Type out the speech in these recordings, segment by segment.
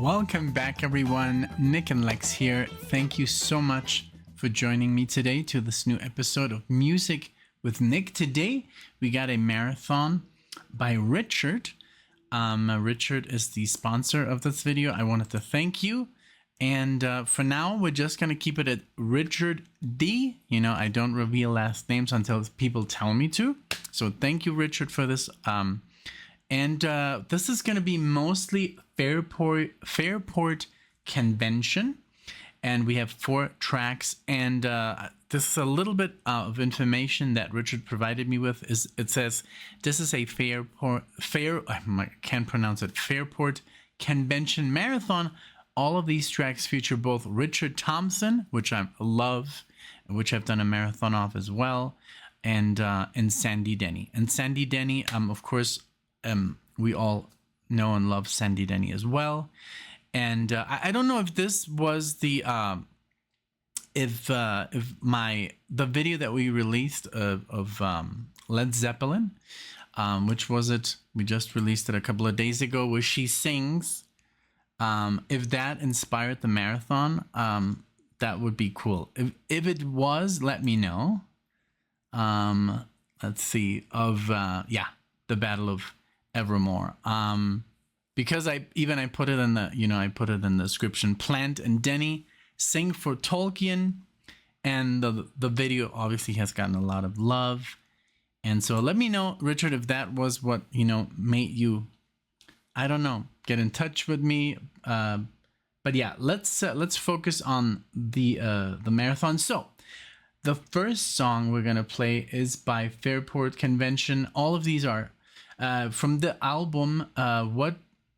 Welcome back, everyone. NicknLex here. Thank you so much for joining me today to this new episode of Music with Nick. Today, we got a marathon by Richard. Richard is the sponsor of this video. I wanted to thank you. And for now, we're just going to keep it at Richard D. You know, I don't reveal last names until people tell me to. So thank you, Richard, for this. And this is going to be mostly Fairport convention. And we have 4 tracks. And this is a little bit of information that Richard provided me with. It says this is a Fairport convention marathon. All of these tracks feature both Richard Thompson, which I love, which I've done a marathon of as well, and Sandy Denny. And Sandy Denny, of course, we all know and love Sandy Denny as well. And I don't know if this was the the video that we released of Led Zeppelin, which was it? We just released it a couple of days ago, where she sings. If that inspired the marathon, that would be cool. If it was, let me know. Let's see, the Battle of Evermore. Because I put it in the description. Plant and Denny sing for Tolkien, and the video obviously has gotten a lot of love. And so let me know, Richard, if that was what made you, I don't know, get in touch with me. But yeah, let's focus on the marathon. So the first song we're gonna play is by Fairport Convention. All of these are from the album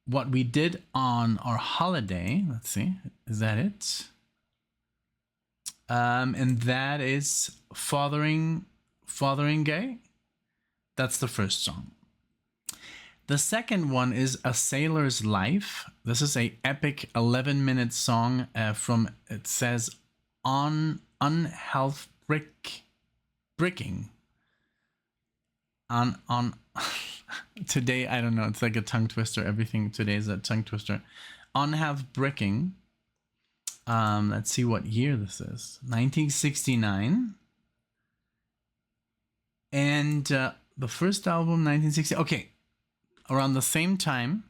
What We Did on Our Holiday. Let's see, is that it? And that is Fotheringay. That's the first song. The second one is A Sailor's Life. This is a epic 11-minute song from, it says, Unhealth Bricking. On today, I don't know, it's like a tongue twister. Everything today is a tongue twister. Unhealth Bricking. Let's see what year this is. 1969. And the first album, 1960. Okay. Around the same time.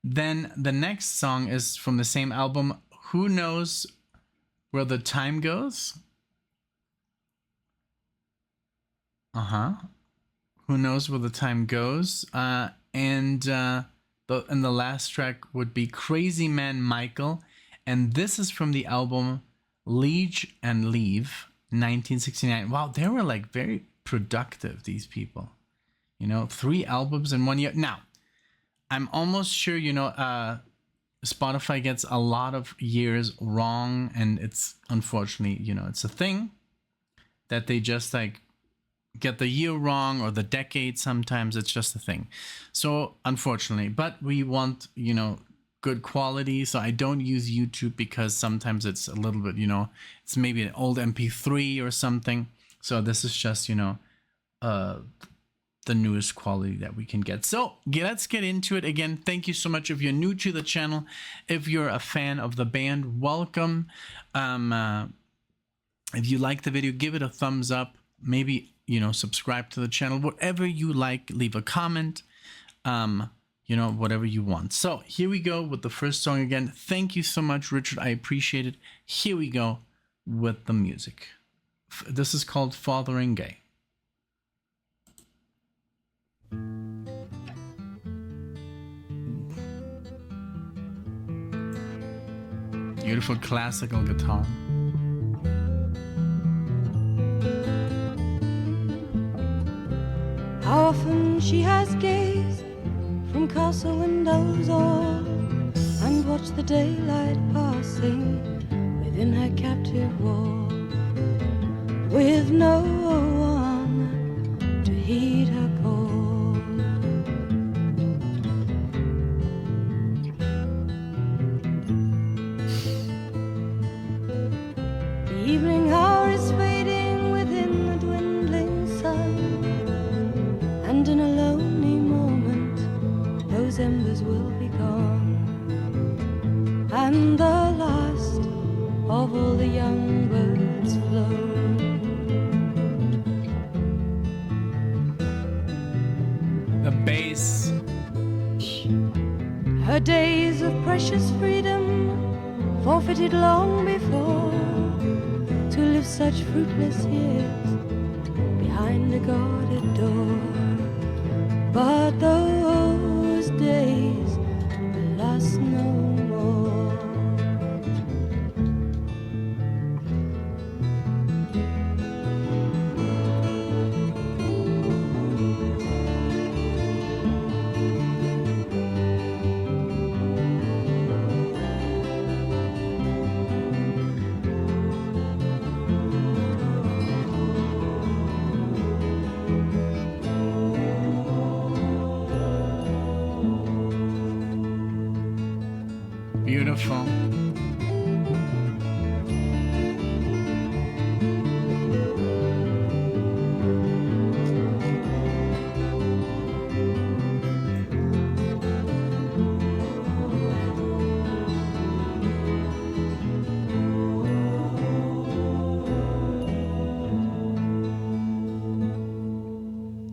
Then the next song is from the same album, Who Knows Where the Time Goes? Who Knows Where the Time Goes? And the last track would be Crazy Man Michael, and this is from the album Liege and Leave, 1969. Wow, they were like very productive, these people. 3 albums in 1 year. Now, I'm almost sure, Spotify gets a lot of years wrong, and it's unfortunately, it's a thing that they just like get the year wrong, or the decade. Sometimes it's just a thing. So unfortunately, but we want, good quality. So I don't use YouTube because sometimes it's a little bit, it's maybe an old MP3 or something. So this is just, the newest quality that we can get. So let's get into it. Again, thank you so much. If you're new to the channel, if you're a fan of the band, welcome. If you like the video, give it a thumbs up. Maybe, subscribe to the channel. Whatever you like, leave a comment. Whatever you want. So here we go with the first song again. Thank you so much, Richard. I appreciate it. Here we go with the music. This is called Fotheringay. Beautiful classical guitar. How often she has gazed from castle windows all, and watched the daylight passing within her captive wall, with no one to heed her call. The evening hour is fading within the dwindling sun, and in a lonely moment those embers will be gone. and the last of all the young birds flown. The bass. Her days of precious freedom forfeited long before, to live such fruitless years behind a guarded door. But those days will last no more. Beautiful.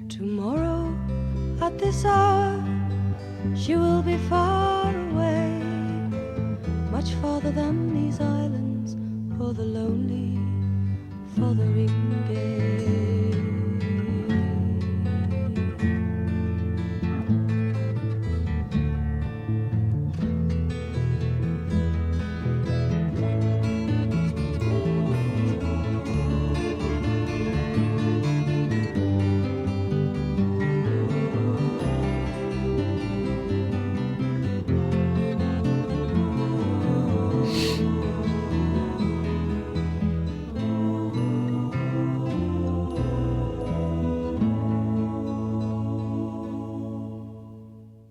Tomorrow at this hour she will be far away, much farther than these islands, for the lonely Fotheringay.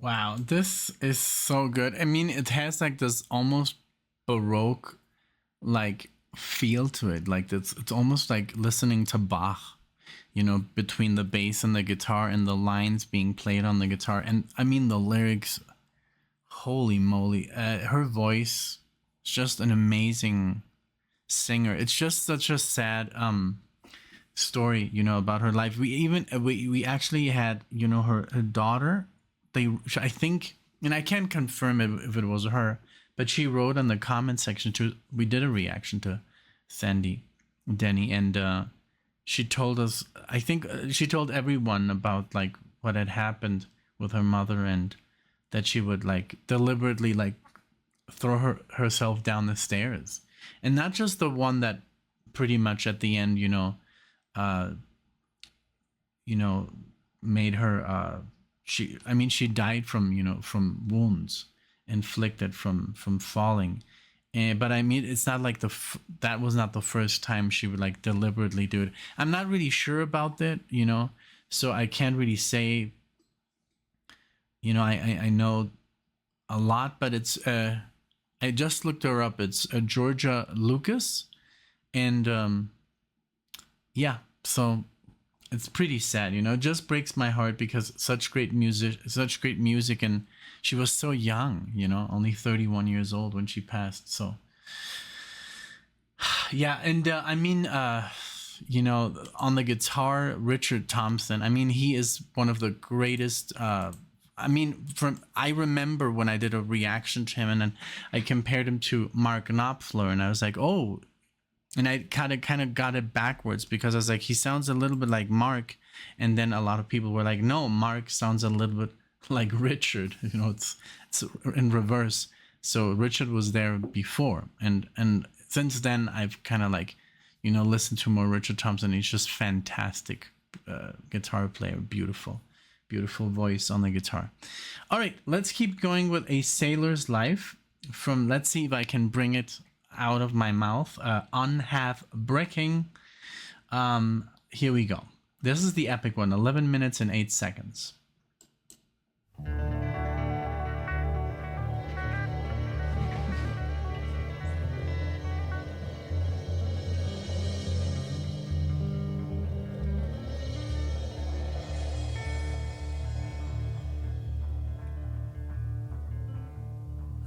Wow, this is so good. I mean, it has like this almost baroque like feel to it. Like it's almost like listening to Bach, you know, between the bass and the guitar and the lines being played on the guitar. And I mean the lyrics, holy moly, her voice is just an amazing singer. It's just such a sad story, you know, about her life. We actually had, you know, her daughter. I think, and I can't confirm if it was her, but she wrote on the comment section too. We did a reaction to Denny, and she told us, I think she told everyone about like what had happened with her mother, and that she would like deliberately like throw herself down the stairs, and not just the one that pretty much at the end, made her she died from, you know, from wounds inflicted from falling. But I mean, it's not like that was not the first time she would like deliberately do it. I'm not really sure about that, you know, so I can't really say, you know, I know a lot, but it's I just looked her up. It's Georgia Lucas, and yeah, so it's pretty sad, you know. It just breaks my heart because such great music, and she was so young, you know, only 31 years old when she passed. So yeah, and I mean, you know, on the guitar, Richard Thompson. I mean, he is one of the greatest. I mean, I remember when I did a reaction to him, and then I compared him to Mark Knopfler, and I was like, oh. And I kind of got it backwards, because I was like, he sounds a little bit like Mark, and then a lot of people were like, no, Mark sounds a little bit like Richard. You know, it's in reverse. So Richard was there before, and since then I've kind of like, you know, listened to more Richard Thompson. He's just fantastic guitar player, beautiful voice on the guitar. All right, let's keep going with A Sailor's Life from. Let's see if I can bring it out of my mouth. Unhalf Breaking. Here we go. This is the epic one, 11 minutes and 8 seconds.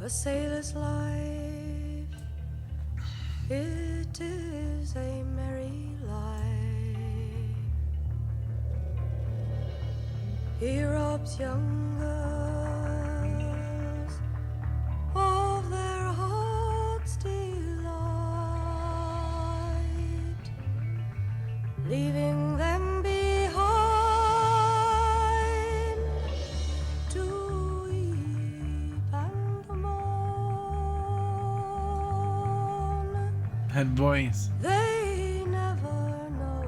A sailor's life It is a merry life. He robs young girls of their heart's delight, leaving them behind to weep and mourn. Head voice. They never know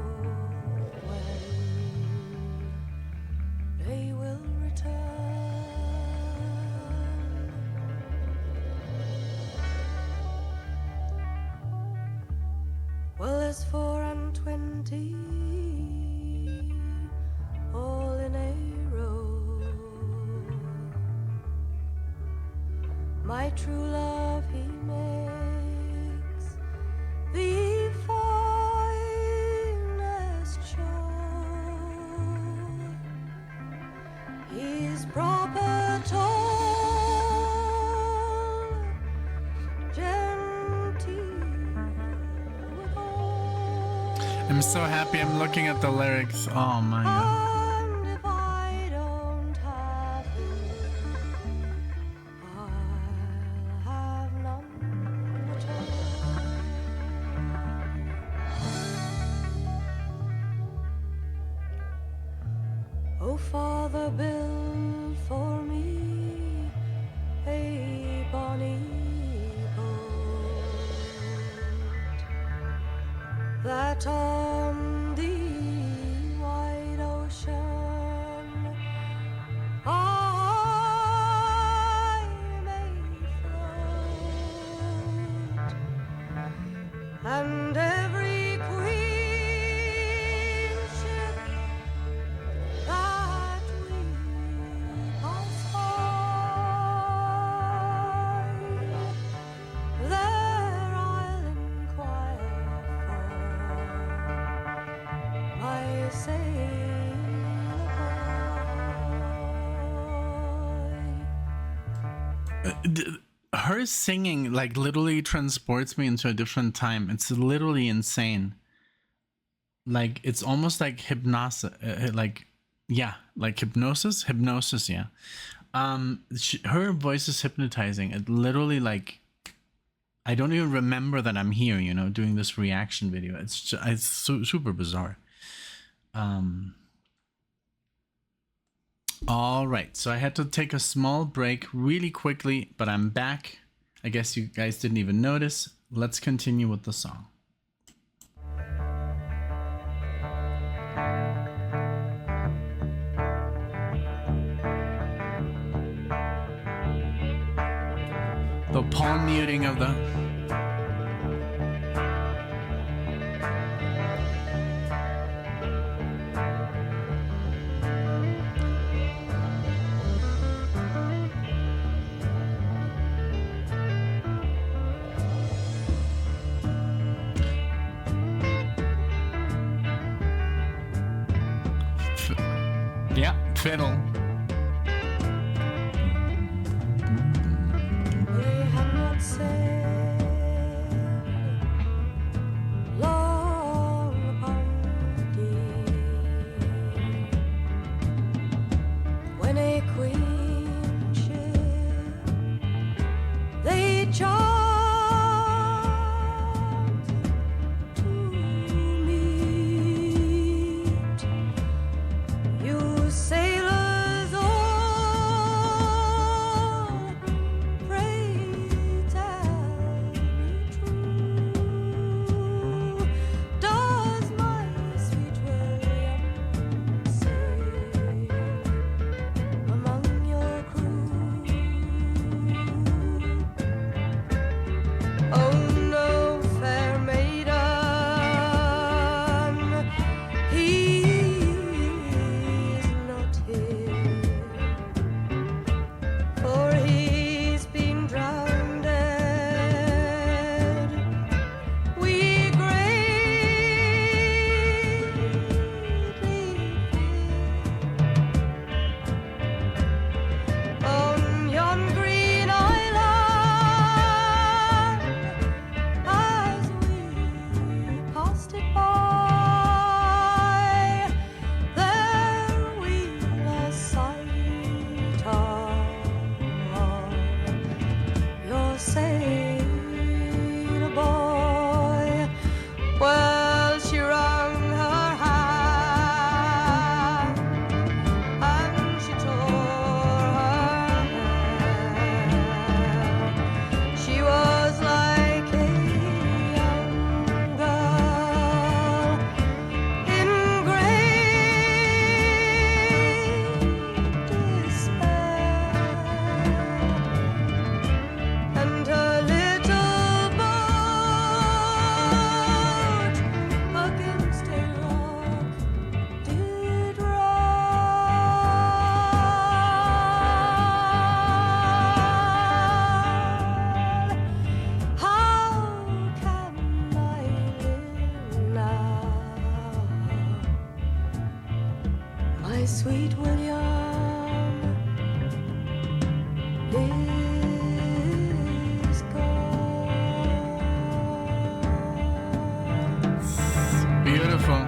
when they will return. Well, there's 24, all in a row. My true love he makes the finest show. He's proper tall, genteel withal. I'm so happy I'm looking at the lyrics. Oh my god. And if I don't have him, I'll have none at all. Oh, Father, build for me a bonny boat, that on the wide ocean I may float, and every queen ship that we pass by, there I'll inquire for my sailor boy. Her singing like literally transports me into a different time. It's literally insane. Like it's almost like hypnosis, like hypnosis, yeah. Her voice is hypnotizing. It literally like I don't even remember that I'm here, you know, doing this reaction video. It's super bizarre. All right, so I had to take a small break really quickly, but I'm back. I guess you guys didn't even notice. Let's continue with the song. The palm muting of the... Yeah, fiddle. They had not said long upon the day when a queen ship they charged to meet. You sailors all, pray tell His sweet William is gone. Beautiful.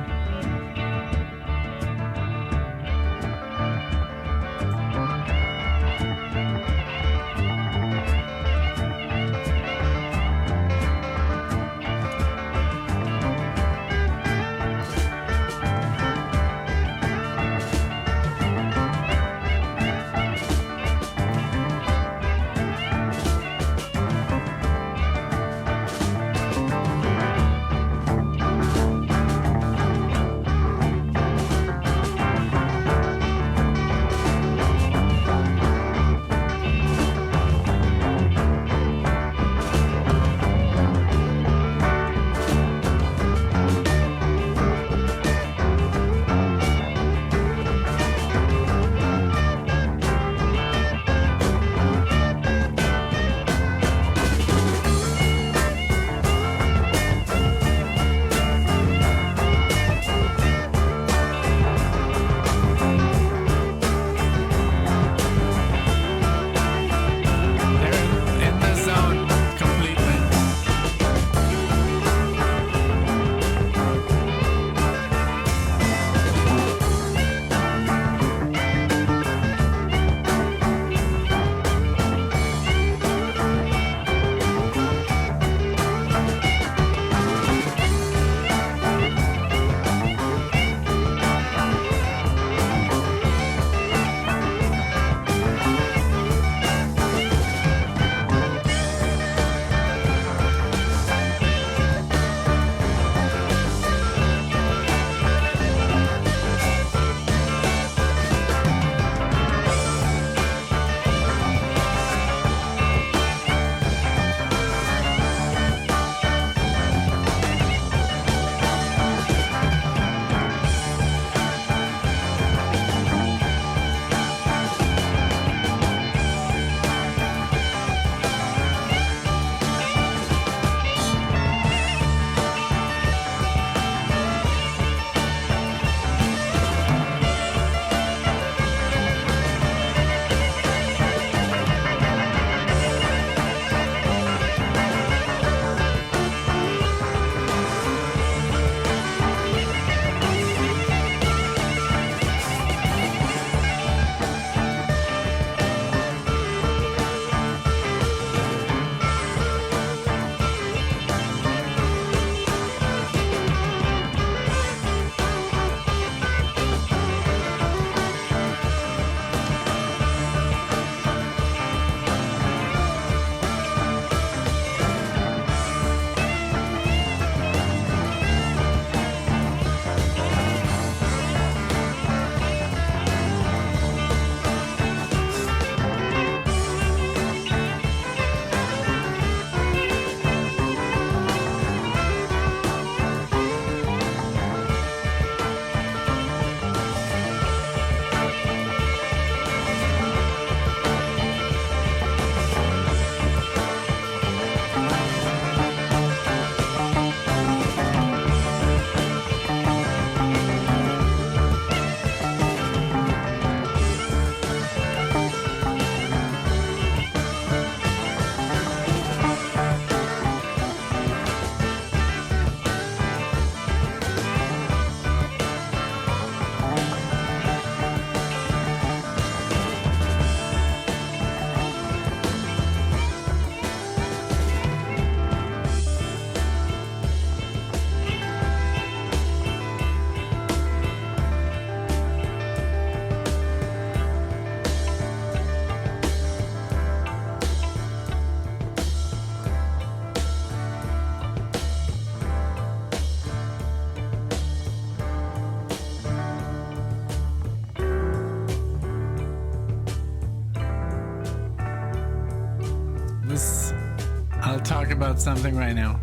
I'll talk about something right now.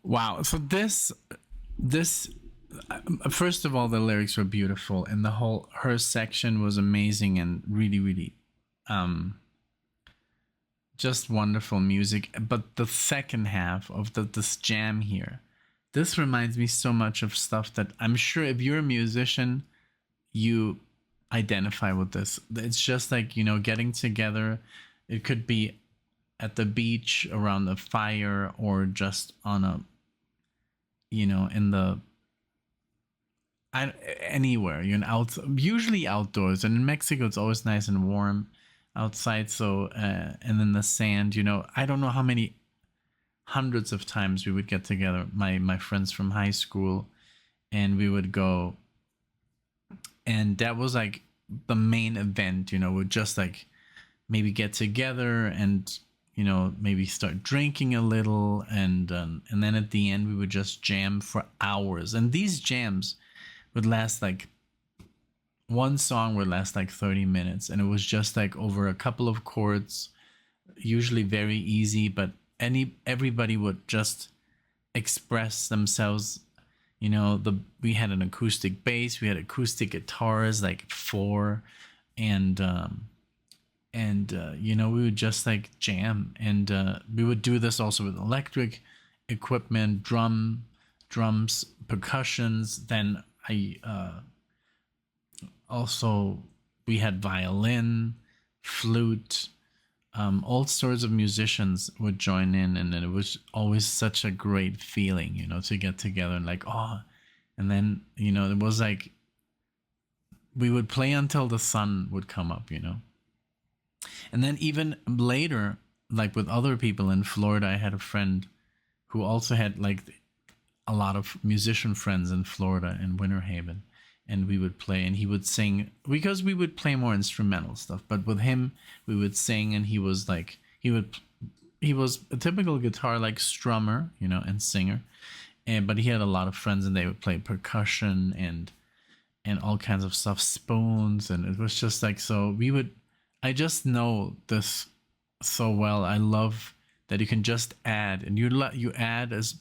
Wow. So this first of all, the lyrics were beautiful, and the whole her section was amazing and really, really, um, just wonderful music. But the second half of this jam here, this reminds me so much of stuff that I'm sure if you're a musician, you identify with this. It's just like, getting together. It could be at the beach around the fire or just on a, in the anywhere, usually outdoors, and in Mexico it's always nice and warm outside. So and then the sand, I don't know how many hundreds of times we would get together, my friends from high school, and we would go, and that was like the main event. We'd just like maybe get together and maybe start drinking a little, and then at the end we would just jam for hours, and these jams would last like, one song would last like 30 minutes, and it was just like over a couple of chords, usually very easy, but everybody would just express themselves. We had an acoustic bass, we had acoustic guitars, like four, and we would just like jam, and we would do this also with electric equipment, drums, percussions. Then I also, we had violin, flute, all sorts of musicians would join in, and then it was always such a great feeling, to get together and like, and then, it was like we would play until the sun would come up, and then even later, like with other people in Florida, I had a friend who also had like a lot of musician friends in Florida, in Winter Haven, and we would play, and he would sing, because we would play more instrumental stuff, but with him we would sing, and he was like, he was a typical guitar like strummer, and singer, but he had a lot of friends, and they would play percussion and all kinds of stuff, spoons, and it was just like, so I just know this so well. I love that you can just add, and you add as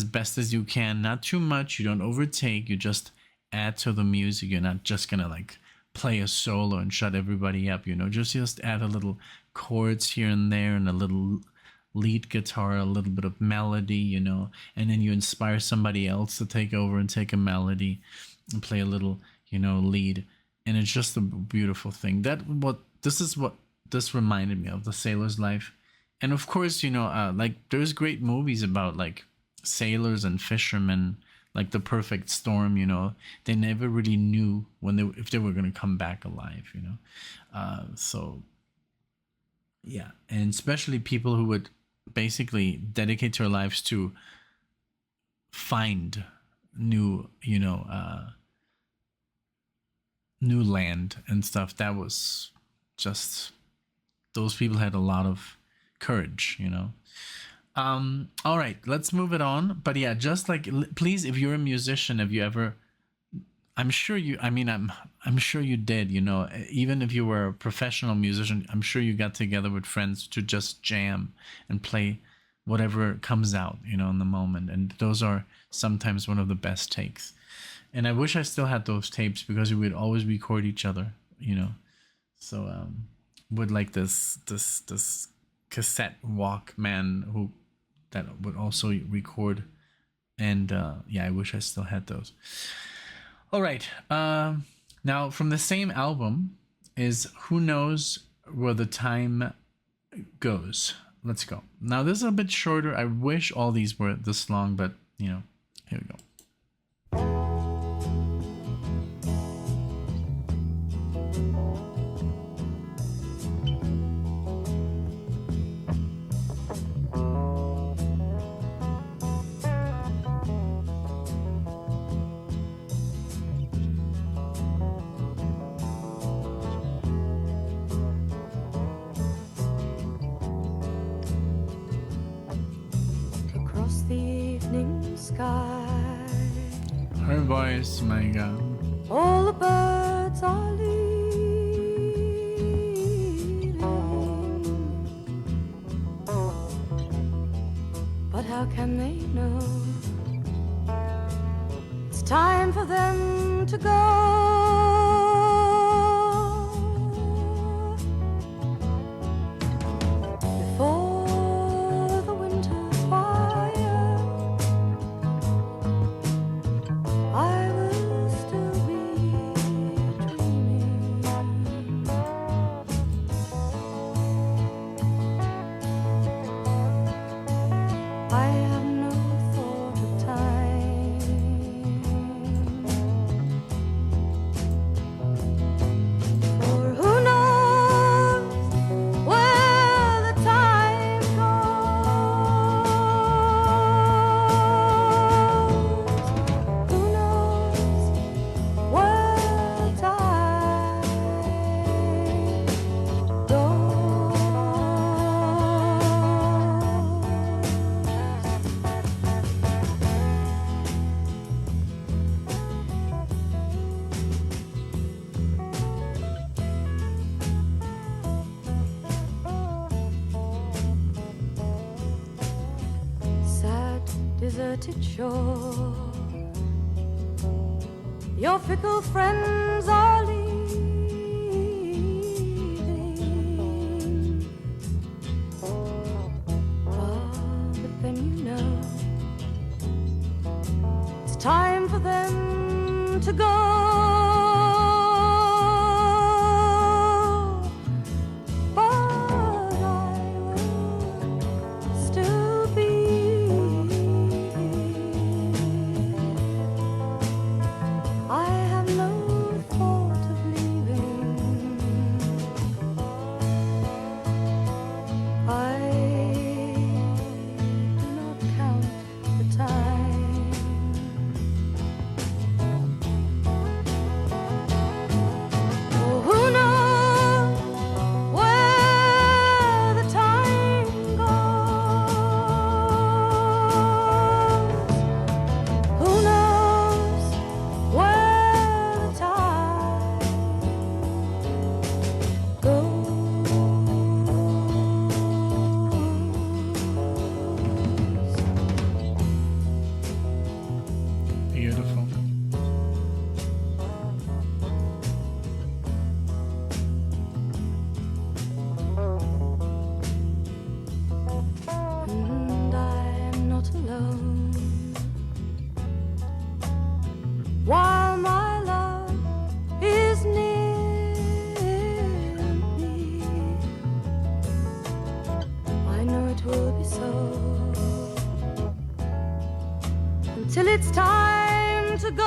best as you can, not too much, you don't overtake, you just add to the music. You're not just gonna like play a solo and shut everybody up, just add a little chords here and there, and a little lead guitar, a little bit of melody, and then you inspire somebody else to take over and take a melody and play a little, lead, and it's just a beautiful thing. This is what this reminded me of, the sailor's life. And of course, like there's great movies about like sailors and fishermen, like The Perfect Storm. They never really knew if they were going to come back alive. So yeah, and especially people who would basically dedicate their lives to find new new land and stuff. That was just, those people had a lot of courage. All right, let's move it on. But yeah, just like, please, if you're a musician, have you ever, I'm sure you did, even if you were a professional musician, I'm sure you got together with friends to just jam and play whatever comes out, in the moment. And those are sometimes one of the best takes. And I wish I still had those tapes, because we would always record each other, So with like this cassette Walkman that would also record, and yeah, I wish I still had those. All right, now from the same album is Who Knows Where the Time Goes. Let's go. Now this is a bit shorter. I wish all these were this long, but here we go. Her voice, my God. All the birds are leaving. but how can they know? It's time for them to go. Before the winter's fire, I will still be dreaming. I have no thought of time, for who knows where the time goes? Who knows where the time goes? Sad, deserted shore, your fickle friends are leaving. Ah, but then you know it's time for them to go. But I will still be here. I have no thought of leaving. I do not count the time. Oh, who knows where the time goes? Who knows where the time goes? Beautiful. And I'm not alone. While my love is near me, I know it will be so until it's time to go.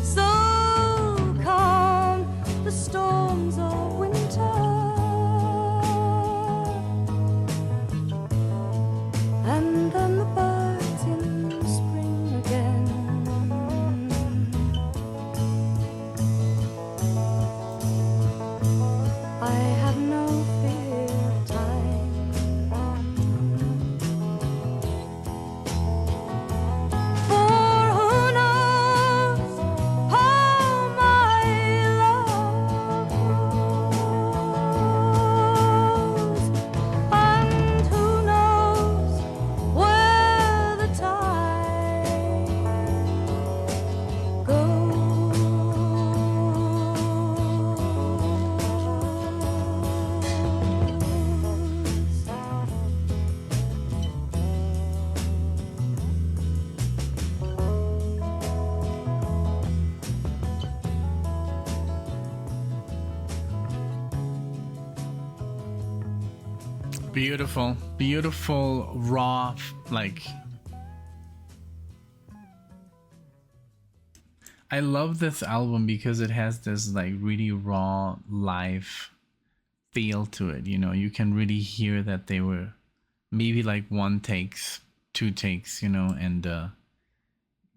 So calm the storms of winter, and then the birds in spring again. I have no fear of time, for who knows how my love grows, and who knows where the time goes. Beautiful, beautiful, raw, like. I love this album because it has this like really raw live feel to it. You know, you can really hear that they were maybe like one takes, two takes, you know, and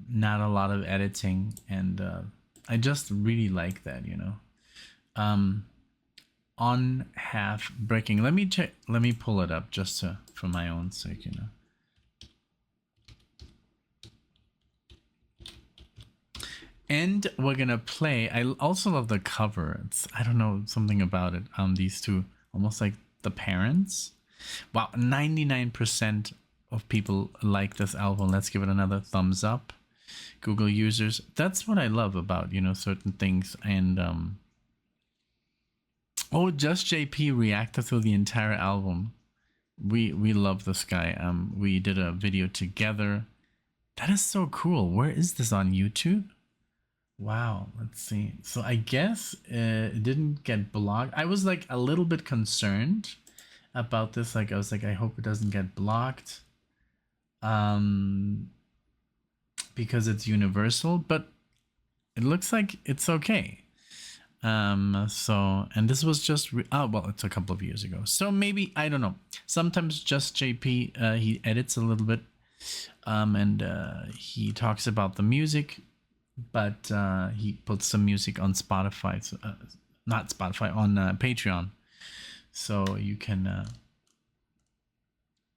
not a lot of editing, and I just really like that, you know. On half breaking. Let me check. Let me pull it up just to, for my own sake, you know. And we're gonna play. I also love the cover. It's, I don't know, something about it. These two almost like the parents. Wow, 99% of people like this album. Let's give it another thumbs up. Google users. That's what I love about, certain things. And Just JP reacted to the entire album. We love this guy. We did a video together. That is so cool. Where is this on YouTube? Wow, let's see. So I guess it didn't get blocked. I was like a little bit concerned about this. Like I was like, I hope it doesn't get blocked. Because it's universal, but it looks like it's okay. And this was just well, it's a couple of years ago. So maybe, I don't know. Sometimes Just JP he edits a little bit. And he talks about the music, but he puts some music on Spotify, not Spotify, on Patreon, so you can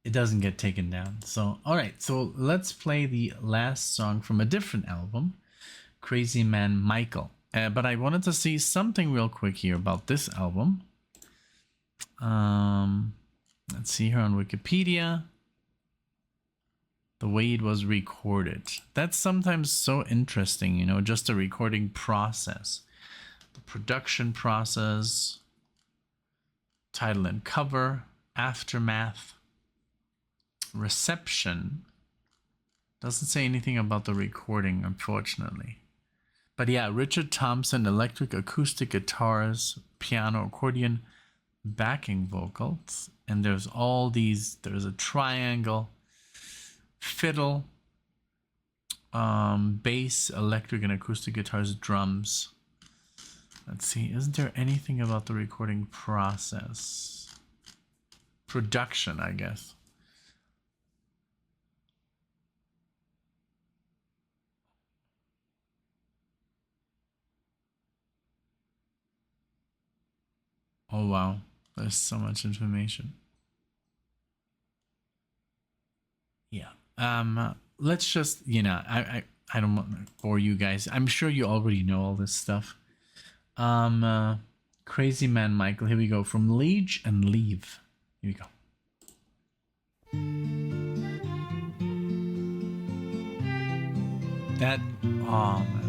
it doesn't get taken down. So all right, so let's play the last song from a different album, Crazy Man Michael. But I wanted to see something real quick here about this album. Let's see here on Wikipedia. The way it was recorded. That's sometimes so interesting, just the recording process. The production process, title and cover, aftermath, reception. Doesn't say anything about the recording, unfortunately. But yeah, Richard Thompson, electric acoustic guitars, piano, accordion, backing vocals. And there's there's a triangle, fiddle, bass, electric and acoustic guitars, drums. Let's see, isn't there anything about the recording process? Production, I guess. Oh wow, there's so much information. Yeah. Let's just, I don't want to bore you guys. I'm sure you already know all this stuff. Crazy Man Michael. Here we go. From Liege and Leave. Here we go. That, oh man.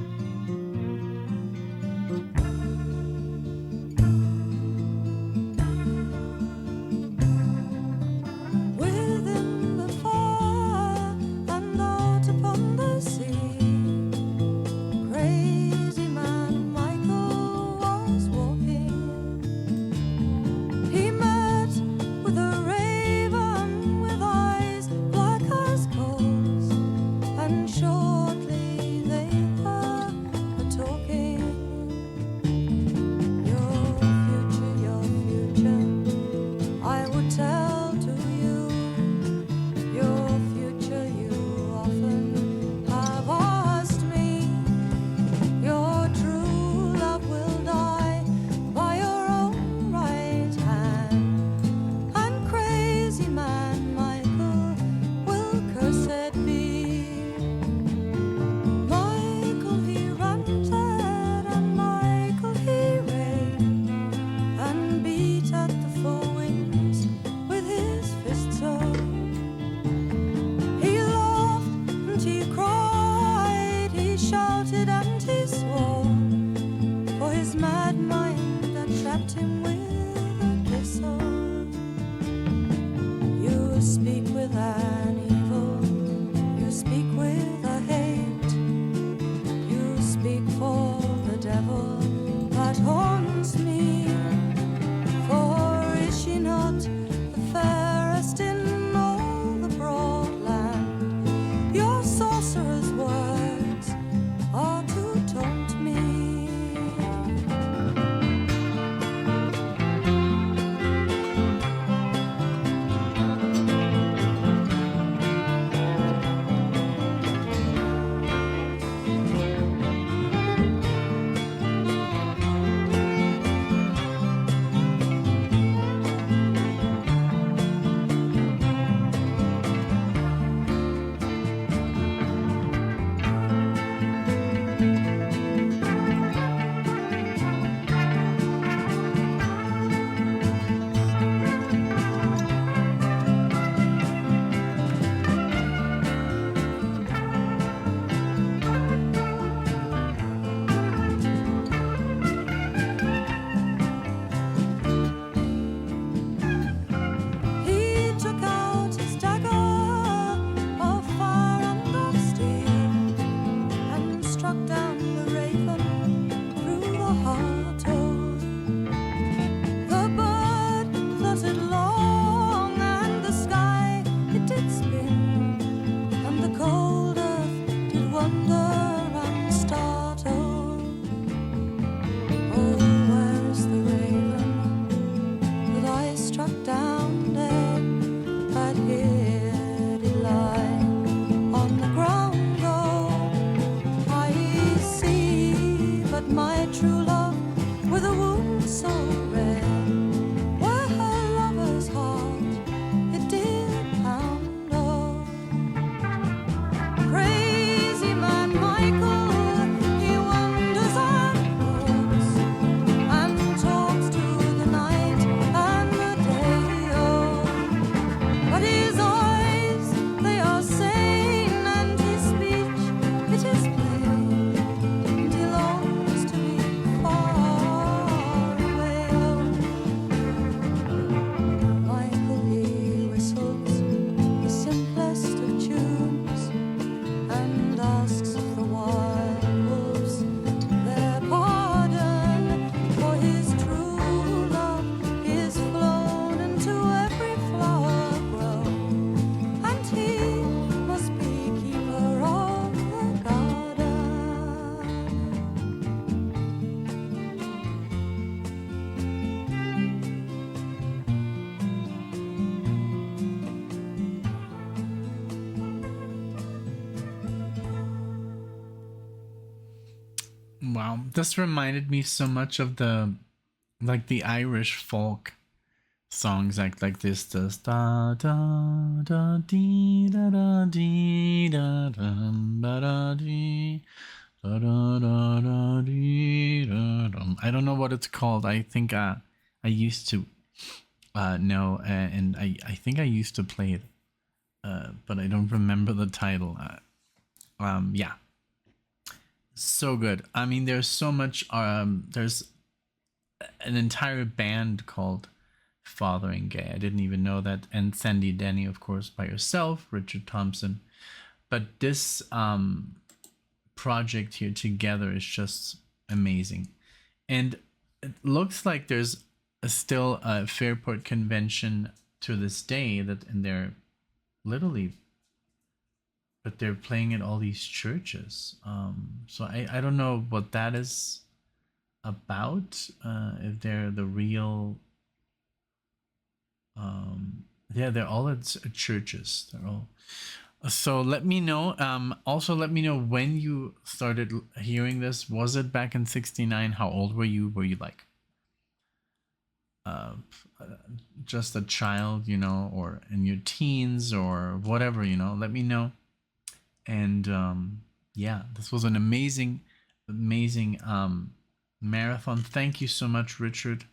struck down dead, but here he lie on the ground. Oh, I see but my true love with a wound so red, where her lover's heart it did pound. Oh, crazy man Michael, he wanders and walks and talks to the night and the day. Oh, but his eyes, they are sane, and his speech, it is plain, and he longs to be far away. Oh, Michael, he whistles the simplest of tunes and asks of the wild wolves their pardon, for his true love is flown into every flower grown, and he must be keeper of the garden. Wow, this reminded me so much of the Irish folk songs like this da da da dee da dee da dum ba da dee da da dee da dum. I don't know what it's called. I think I used to know, and I think I used to play it, but I don't remember the title. Yeah, so good. I mean, there's so much. There's an entire band called Fotheringay. I didn't even know that. And Sandy Denny, of course, by herself, Richard Thompson. But this project here together is just amazing. And it looks like there's still a Fairport convention to this day, and they're literally, but they're playing at all these churches. So I don't know what that is about, if they're the real, yeah, they're all at churches. They're all. So let me know. Also, let me know when you started hearing this. Was it back in '69? How old were you? Were you like just a child, or in your teens or whatever, let me know. And yeah, this was an amazing marathon. Thank you so much, Richard.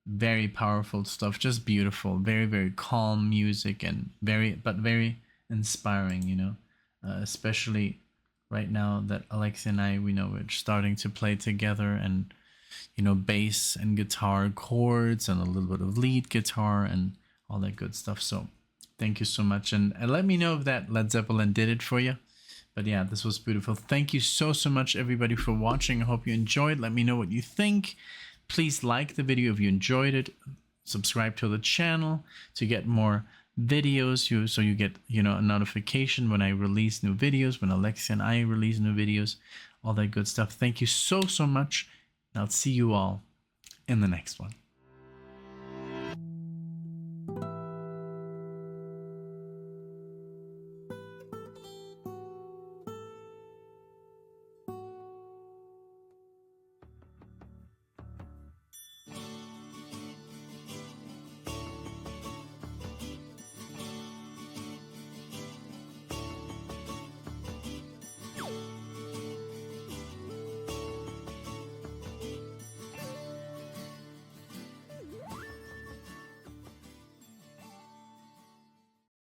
Very powerful stuff, just beautiful, very, very calm music, and very inspiring, especially right now that Alexia and I, we know we're starting to play together, and bass and guitar chords and a little bit of lead guitar and all that good stuff. So thank you so much, and let me know if that Led Zeppelin did it for you. But yeah, this was beautiful. Thank you so much, everybody, for watching. I hope you enjoyed. Let me know what you think. Please like the video if you enjoyed it. Subscribe to the channel to get more videos, so you get a notification when I release new videos, when Alexia and I release new videos, all that good stuff. Thank you so much, and I'll see you all in the next one.